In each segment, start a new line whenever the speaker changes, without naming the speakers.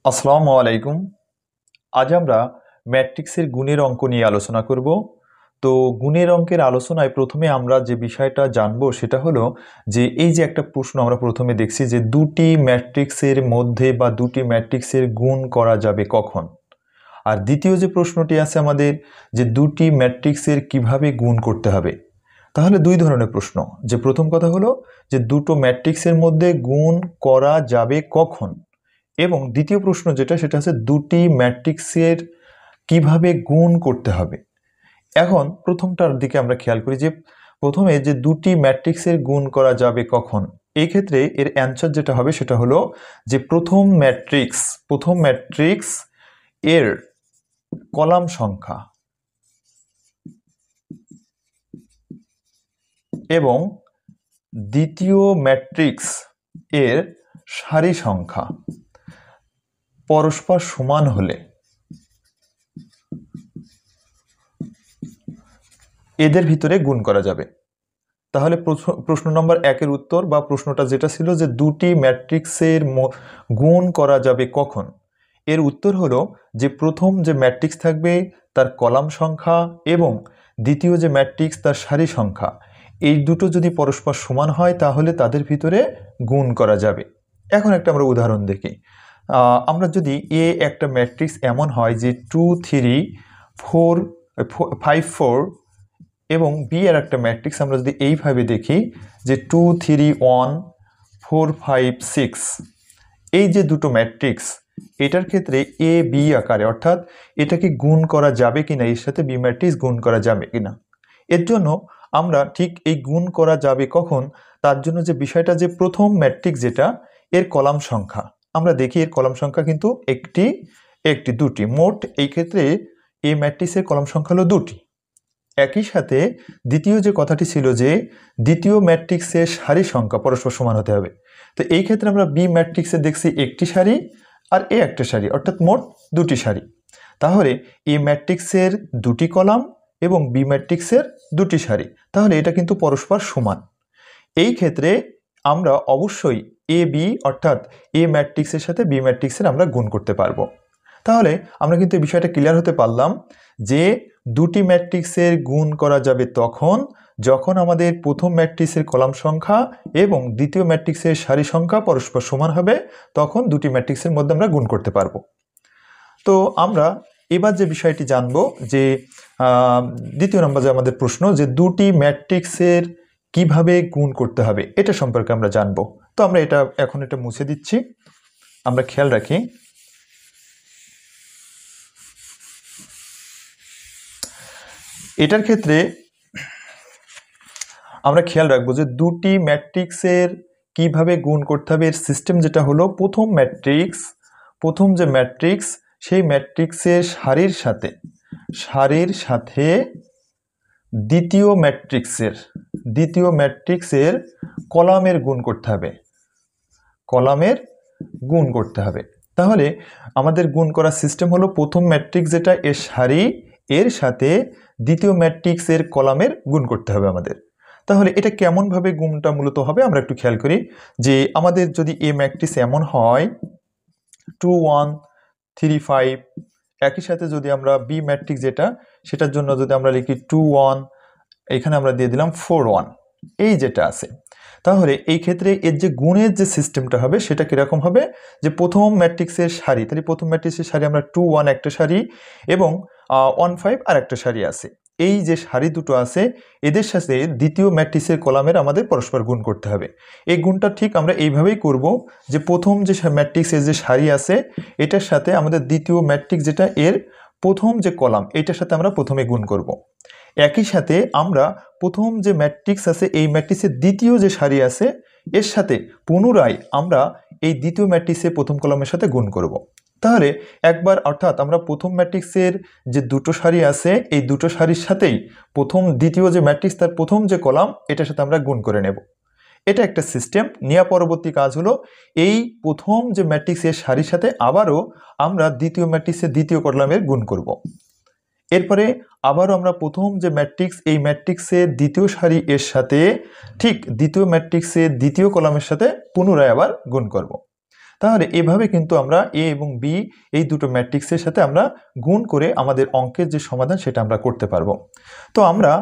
আসসালামু আলাইকুম। আজ আমরা ম্যাট্রিক্সের গুণের অঙ্ক নিয়ে আলোচনা করব। তো গুণের অঙ্কের আলোচনায় প্রথমে আমরা যে বিষয়টা জানবো সেটা হলো যে এই যে একটা প্রশ্ন আমরা প্রথমে দেখছি যে দুটি ম্যাট্রিক্সের মধ্যে বা দুটি ম্যাট্রিক্সের গুণ করা যাবে কখন। আর দ্বিতীয় যে প্রশ্নটি আছে আমাদের যে দুটি ম্যাট্রিক্সের কিভাবে গুণ করতে হবে। তাহলে দুই ধরনের প্রশ্ন, যে প্রথম কথা হলো যে দুটো ম্যাট্রিক্সের মধ্যে গুণ করা যাবে কখন, এবং দ্বিতীয় প্রশ্ন যেটা সেটা হচ্ছে দুটি ম্যাট্রিক্সের কিভাবে গুণ করতে হবে। এখন প্রথমটার দিকে আমরা খেয়াল করি যে প্রথমে যে দুটি ম্যাট্রিক্সের গুণ করা যাবে কখন, এই ক্ষেত্রে এর অ্যান্সার যেটা হবে সেটা হলো যে প্রথম ম্যাট্রিক্স এর কলাম সংখ্যা এবং দ্বিতীয় ম্যাট্রিক্স এর সারি সংখ্যা পরস্পর সমান হলে এদের ভিতরে গুণ করা যাবে। তাহলে প্রশ্ন নম্বর 1-এর উত্তর বা প্রশ্নটা যেটা ছিল যে দুটি ম্যাট্রিক্সের গুণ করা যাবে কখন, এর উত্তর হলো যে প্রথম যে ম্যাট্রিক্স থাকবে তার কলাম সংখ্যা এবং দ্বিতীয় যে ম্যাট্রিক্স তার সারি সংখ্যা, এই দুটো যদি পরস্পর সমান হয় তাহলে তাদের ভিতরে গুণ করা যাবে। এখন একটা আমরা উদাহরণ দেখি। আমরা যদি একটা ম্যাট্রিক্স এমন হয় যে 2 3 4 5 4 এবং বি এর একটা ম্যাট্রিক্স আমরা যদি এইভাবে দেখি যে 2 3 1 4 5 6, এই যে দুটো ম্যাট্রিক্স এটার ক্ষেত্রে এ বি আকারে, অর্থাৎ এটাকে গুণ করা যাবে কিনা, এর সাথে বি ম্যাট্রিক্স গুণ করা যাবে কিনা। এর জন্য আমরা ঠিক এই গুণ করা যাবে কখন তার জন্য যে বিষয়টা, যে প্রথম ম্যাট্রিক্স যেটা এর কলাম সংখ্যা আমরা দেখি, এর কলাম সংখ্যা কিন্তু দুটি, মোট এই ক্ষেত্রে এই ম্যাট্রিক্সের কলাম সংখ্যা হলো দুটি। একই সাথে দ্বিতীয় যে কথাটি ছিল যে দ্বিতীয় ম্যাট্রিক্সের সারি সংখ্যা পরস্পর সমান হতে হবে। তো এই ক্ষেত্রে আমরা বি ম্যাট্রিক্সে দেখছি একটি সারি আর এ একটা সারি, অর্থাৎ মোট দুটি সারি। তাহলে এ ম্যাট্রিক্সের দুটি কলাম এবং বি ম্যাট্রিক্সের দুটি সারি, তাহলে এটা কিন্তু পরস্পর সমান। এই ক্ষেত্রে আমরা অবশ্যই এ বি অর্থাৎ এ ম্যাট্রিক্সের সাথে বি ম্যাট্রিক্সের আমরা গুণ করতে পারবো। তাহলে আমরা কিন্তু এই বিষয়টা ক্লিয়ার হতে পারলাম যে দুটি ম্যাট্রিক্সের গুণ করা যাবে তখন যখন আমাদের প্রথম ম্যাট্রিক্সের কলাম সংখ্যা এবং দ্বিতীয় ম্যাট্রিক্সের সারি সংখ্যা পরস্পর সমান হবে, তখন দুটি ম্যাট্রিক্সের মধ্যে আমরা গুণ করতে পারবো। তো আমরা এবার যে বিষয়টি জানবো যে দ্বিতীয় নম্বর যে আমাদের প্রশ্ন যে দুটি ম্যাট্রিক্সের কিভাবে গুণ করতে হবে, এটা সম্পর্কে আমরা জানবো। তো আমরা এখন এটা মুছে দিচ্ছি। আমরা খেয়াল রাখি এটার ক্ষেত্রে আমরা খেয়াল রাখবো যে দুটি ম্যাট্রিক্সের কিভাবে গুণ করতে হবে। এর সিস্টেম যেটা হলো প্রথম যে ম্যাট্রিক্স সেই ম্যাট্রিক্সের সারির সাথে দ্বিতীয় ম্যাট্রিক্সের কলামের গুণ করতে হবে। তাহলে আমাদের গুণ করার সিস্টেম হলো প্রথম ম্যাট্রিক্স যেটা এর সারি, এর সাথে দ্বিতীয় ম্যাট্রিক্সের কলামের গুণ করতে হবে আমাদের। তাহলে এটা কেমনভাবে গুণটা মূলত হবে আমরা একটু খেয়াল করি যে আমাদের যদি এ ম্যাট্রিক্স এমন হয় 2 1 3 5, একই সাথে যদি আমরা বি ম্যাট্রিক্স যেটা সেটার জন্য যদি আমরা লিখি 2 1, এখানে আমরা দিয়ে দিলাম 4 1, এই যেটা আছে, তাহলে এই ক্ষেত্রে এর যে গুণের যে সিস্টেমটা হবে সেটা কিরকম হবে যে প্রথম ম্যাট্রিক্সের সারি, তাহলে প্রথম ম্যাট্রিক্সের সারি আমরা 2 1 একটা সারি এবং 1 5 আর একটা সারি আছে, এই যে সারি দুটো আছে এদের সাথে দ্বিতীয় ম্যাট্রিক্সের কলামের আমাদের পরস্পর গুণ করতে হবে। এই গুণটা ঠিক আমরা এইভাবেই করব যে প্রথম যে ম্যাট্রিক্সের যে সারি আছে এটার সাথে আমাদের দ্বিতীয় ম্যাট্রিক্স যেটা এর প্রথম যে কলাম এটার সাথে আমরা প্রথমে গুণ করব। একই সাথে আমরা প্রথম যে ম্যাট্রিক্স আছে এই ম্যাট্রিক্সের দ্বিতীয় যে সারি আছে এর সাথে পুনরায় আমরা এই দ্বিতীয় ম্যাট্রিক্সের প্রথম কলামের সাথে গুণ করব। তাহলে একবার, অর্থাৎ আমরা প্রথম ম্যাট্রিক্সের যে দুটো সারি আছে এই দুটো সারির সাথেই দ্বিতীয় যে ম্যাট্রিক্স তার প্রথম যে কলাম এটার সাথে আমরা গুণ করে নেব। এটা একটা সিস্টেম। নেওয়া পরবর্তী কাজ হলো এই প্রথম যে ম্যাট্রিক্সের সারির সাথে আবারও আমরা দ্বিতীয় ম্যাট্রিক্সের দ্বিতীয় কলামের গুণ করব। এরপরে আবারও আমরা প্রথম যে ম্যাট্রিক্স এই ম্যাট্রিক্সের দ্বিতীয় সারি এর সাথে ঠিক দ্বিতীয় ম্যাট্রিক্সের দ্বিতীয় কলামের সাথে পুনরায় আবার গুণ করব। তাহলে এভাবে কিন্তু আমরা এ এবং বি এই দুটো ম্যাট্রিক্সের সাথে আমরা গুণ করে আমাদের অঙ্কের যে সমাধান সেটা আমরা করতে পারবো। তো আমরা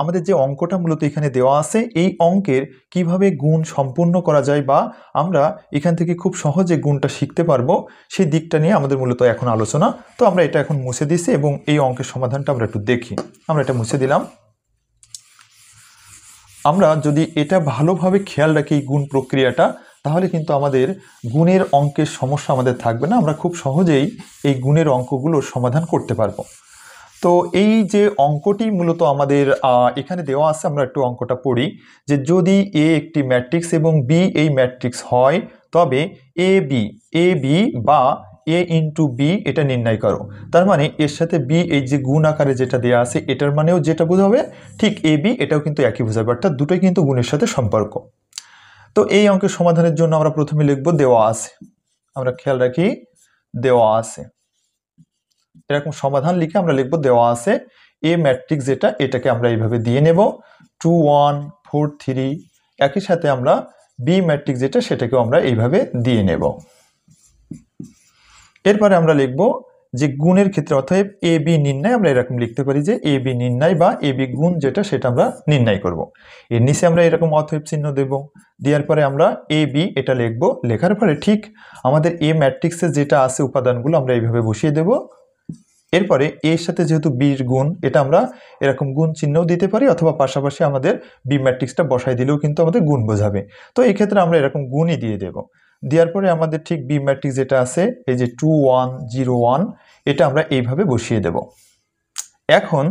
আমাদের যে অঙ্কটা মূলত এখানে দেওয়া আছে, এই অঙ্কের কিভাবে গুণ সম্পূর্ণ করা যায় বা আমরা এখান থেকে খুব সহজে গুণটা শিখতে পারবো সেই দিকটা নিয়ে আমাদের মূলত এখন আলোচনা। তো আমরা এটা এখন মুছে দিছি এবং এই অঙ্কের সমাধানটা আমরা একটু দেখি। আমরা এটা মুছে দিলাম। আমরা যদি এটা ভালোভাবে খেয়াল রাখি এই গুণ প্রক্রিয়াটা, তাহলে কিন্তু আমাদের গুণের অঙ্কের সমস্যা আমাদের থাকবে না। আমরা খুব সহজেই এই গুণের অঙ্কগুলোর সমাধান করতে পারবো। তো এই যে অঙ্কটি মূলত আমাদের এখানে দেওয়া আছে, আমরা একটু অঙ্কটা পড়ি যে যদি এ একটি ম্যাট্রিক্স এবং বি এই ম্যাট্রিক্স হয় তবে এ বি বা এ ইন্টু বি এটা নির্ণয় করো। তার মানে এর সাথে বি এই যে গুণ আকারে যেটা দেওয়া আছে এটার মানেও যেটা বোঝাবে ঠিক এ বি এটাও কিন্তু একই বোঝাবে, অর্থাৎ দুটোই কিন্তু গুণের সাথে সম্পর্ক। তো এই অঙ্কের সমাধানের জন্য আমরা প্রথমে লিখব দেওয়া আছে। আমরা খেয়াল রাখি দেওয়া আছে, এরকম সমাধান লিখে আমরা লিখব দেওয়া আছে এ ম্যাট্রিক্স যেটা এটাকে আমরা এইভাবে দিয়ে নেব 2 1 4 3। একই সাথে আমরা বি ম্যাট্রিক্স যেটা সেটাকেও আমরা এইভাবে দিয়ে নেব। এরপরে আমরা লিখব যে গুণের ক্ষেত্রে অর্থাৎ এ বি নির্ণয়, আমরা এরকম লিখতে পারি যে এ বি নির্ণয় বা এ বি গুণ যেটা সেটা আমরা নির্ণয় করব। এর নিচে আমরা এরকম অতএব চিহ্ন দেব, দেওয়ার পরে আমরা এ বি এটা লিখব। লেখার পরে ঠিক আমাদের এ ম্যাট্রিক্সে যেটা আছে উপাদানগুলো আমরা এইভাবে বসিয়ে দেব। এরপরে এর সাথে যেহেতু বির গুণ এটা আমরা এরকম গুণ চিহ্নও দিতে পারি, অথবা পাশাপাশি আমাদের বি ম্যাট্রিক্সটা বসাই দিলেও কিন্তু আমাদের গুণ বোঝাবে। তো এই ক্ষেত্রে আমরা এরকম গুণই দিয়ে দেব। দেওয়ার পরে আমাদের ঠিক বি ম্যাট্রিক্স যেটা আছে এই যে 2 1 0 1 এটা আমরা এইভাবে বসিয়ে দেব। এখন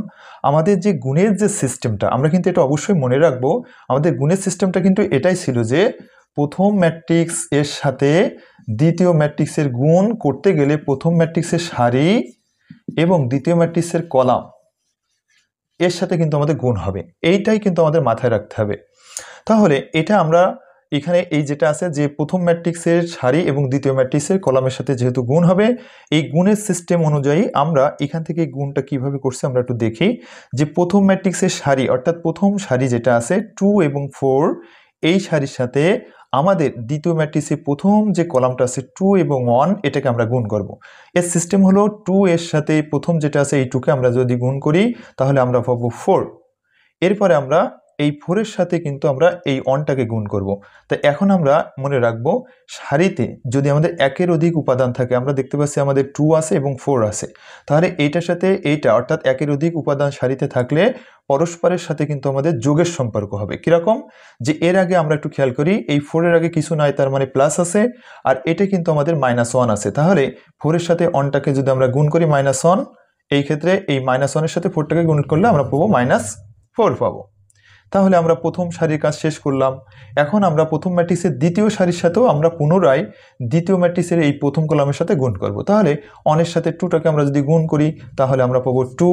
আমাদের যে গুণের যে সিস্টেমটা, আমরা কিন্তু এটা অবশ্যই মনে রাখবো, আমাদের গুণের সিস্টেমটা কিন্তু এটাই ছিল যে প্রথম ম্যাট্রিক্স এর সাথে দ্বিতীয় ম্যাট্রিক্সের গুণ করতে গেলে প্রথম ম্যাট্রিক্সের সারি এবং দ্বিতীয় ম্যাট্রিক্সের কলাম এর সাথে কিন্তু আমাদের গুণ হবে। এইটাই কিন্তু আমাদের মাথায় রাখতে হবে। তাহলে এটা আমরা এখানে এই যেটা আছে যে প্রথম ম্যাট্রিক্সের সারি এবং দ্বিতীয় ম্যাট্রিক্সের কলামের সাথে যেহেতু গুণ হবে, এই গুণের সিস্টেম অনুযায়ী আমরা এখান থেকে গুণটা কিভাবে করছি আমরা একটু দেখি। যে প্রথম ম্যাট্রিক্সের সারি অর্থাৎ প্রথম সারি যেটা আছে 2 এবং 4 এই সারির সাথে আমাদের দ্বিতীয় ম্যাট্রিক্সে প্রথম যে কলামটা আছে 2 এবং 1 এটাকে আমরা গুণ করব। এর সিস্টেম হলো 2 এর সাথে প্রথম যেটা আছে এই 2কে আমরা যদি গুণ করি তাহলে আমরা পাবো 4। এরপরে আমরা এই 4 এর সাথে কিন্তু আমরা এই 1টাকে গুণ করব। তো এখন আমরা মনে রাখবো সারিতে যদি আমাদের একের অধিক উপাদান থাকে, আমরা দেখতে পাচ্ছি আমাদের 2 আছে এবং 4 আছে, তাহলে এইটার সাথে এইটা অর্থাৎ একের অধিক উপাদান সারিতে থাকলে পরস্পরের সাথে কিন্তু আমাদের যোগের সম্পর্ক হবে। কিরকম যে এর আগে আমরা একটু খেয়াল করি এই 4 এর আগে কিছু নাই, তার মানে প্লাস আছে, আর এটা কিন্তু আমাদের -1 আছে। তাহলে 4 এর সাথে 1টাকে যদি আমরা গুণ করি -1, এই ক্ষেত্রে এই -1 এর সাথে 4টাকে গুণ করলে আমরা পাবো -4 পাবো। তাহলে আমরা প্রথম সারির কাজ শেষ করলাম। এখন আমরা প্রথম ম্যাট্রিক্সের দ্বিতীয় সারির সাথেও আমরা পুনরায় দ্বিতীয় ম্যাট্রিক্সের এই প্রথম কলামের সাথে গুণ করব। তাহলে 1 এর সাথে 2টাকে আমরা যদি গুণ করি তাহলে আমরা পাবো 2।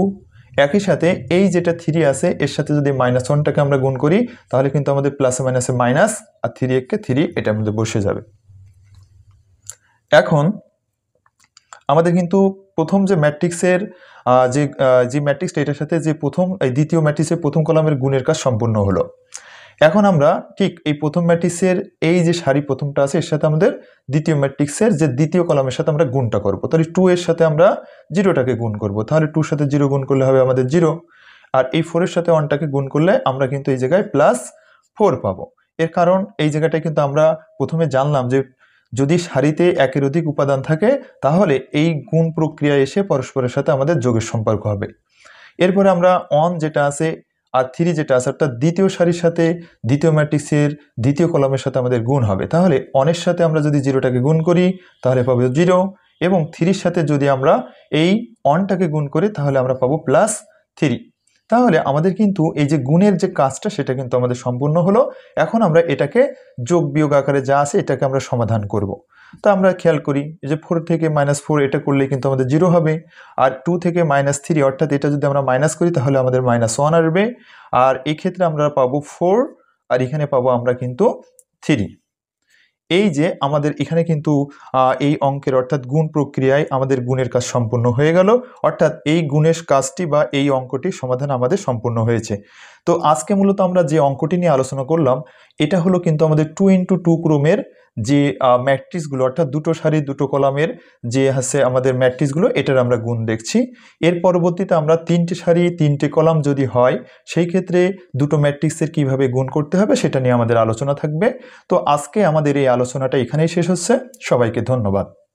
একই সাথে এই যেটা 3 আছে এর সাথে যদি -1টাকে আমরা গুণ করি তাহলে কিন্তু আমাদের প্লাসে মাইনাসে মাইনাস, আর 3 1 3 এটার মধ্যে বসে যাবে। এখন আমাদের কিন্তু প্রথম যে ম্যাট্রিক্সের যে ম্যাট্রিক্সটা এটার সাথে যে দ্বিতীয় ম্যাট্রিক্সের প্রথম কলামের গুণের কাজ সম্পূর্ণ হলো। এখন আমরা ঠিক এই প্রথম ম্যাট্রিক্সের এই যে সারি প্রথমটা আছে এর সাথে আমাদের দ্বিতীয় ম্যাট্রিক্সের যে দ্বিতীয় কলামের সাথে আমরা গুণটা করব। তাহলে 2 এর সাথে আমরা 0টাকে গুণ করব, তাহলে 2 এর সাথে 0 গুণ করলে হবে আমাদের 0, আর এই 4 এর সাথে 1টাকে গুণ করলে আমরা কিন্তু এই জায়গায় +4 পাবো। এর কারণ এই জায়গাটায় কিন্তু আমরা প্রথমে জানলাম যে যদি সারিতে একের অধিক উপাদান থাকে তাহলে এই গুণ প্রক্রিয়া এসে পরস্পরের সাথে আমাদের যোগের সম্পর্ক হবে। এরপরে আমরা 1 যেটা আছে আর 3 যেটা আছে অর্থাৎ দ্বিতীয় সারির সাথে দ্বিতীয় ম্যাট্রিক্সের দ্বিতীয় কলামের সাথে আমাদের গুণ হবে। তাহলে 1 এর সাথে আমরা যদি 0টাকে গুণ করি তাহলে পাবো 0, এবং 3 এর সাথে যদি আমরা এই 1টাকে গুণ করি তাহলে আমরা পাবো +3। তাহলে আমাদের কিন্তু এই যে গুণের যে কাজটা সেটা কিন্তু আমাদের সম্পূর্ণ হলো। এখন আমরা এটাকে যোগ বিয়োগ আকারে যা আছে এটাকে আমরা সমাধান করব। তো আমরা খেয়াল করি যে 4 থেকে -4 এটা করলে কিন্তু আমাদের 0 হবে, আর 2 থেকে -3 অর্থাৎ এটা যদি আমরা মাইনাস করি তাহলে আমাদের -1 আসবে, আর এই ক্ষেত্রে আমরা পাবো 4 আর এখানে পাবো আমরা কিন্তু 3। এই যে আমাদের এখানে কিন্তু এই অঙ্কের অর্থাৎ গুণ প্রক্রিয়ায় আমাদের গুণের কাজ সম্পূর্ণ হয়ে গেল, অর্থাৎ এই গুণের কাজটি বা এই অঙ্কটির সমাধান আমাদের সম্পূর্ণ হয়েছে। তো আজকে মূলত আমরা যে অঙ্কটি নিয়ে আলোচনা করলাম এটা হলো কিন্তু আমাদের 2 × 2 ক্রমের যে ম্যাট্রিক্সগুলো অর্থাৎ দুটো সারি দুটো কলামের যে হচ্ছে আমাদের ম্যাট্রিক্সগুলো এটার আমরা গুণ দেখছি। এর পরবর্তীতে আমরা 3টে সারি 3টে কলাম যদি হয় সেই ক্ষেত্রে দুটো ম্যাট্রিক্সের কিভাবে গুণ করতে হবে সেটা নিয়ে আমাদের আলোচনা থাকবে। তো আজকে আমাদের এই আলোচনাটা এখানেই শেষ হচ্ছে। সবাইকে ধন্যবাদ।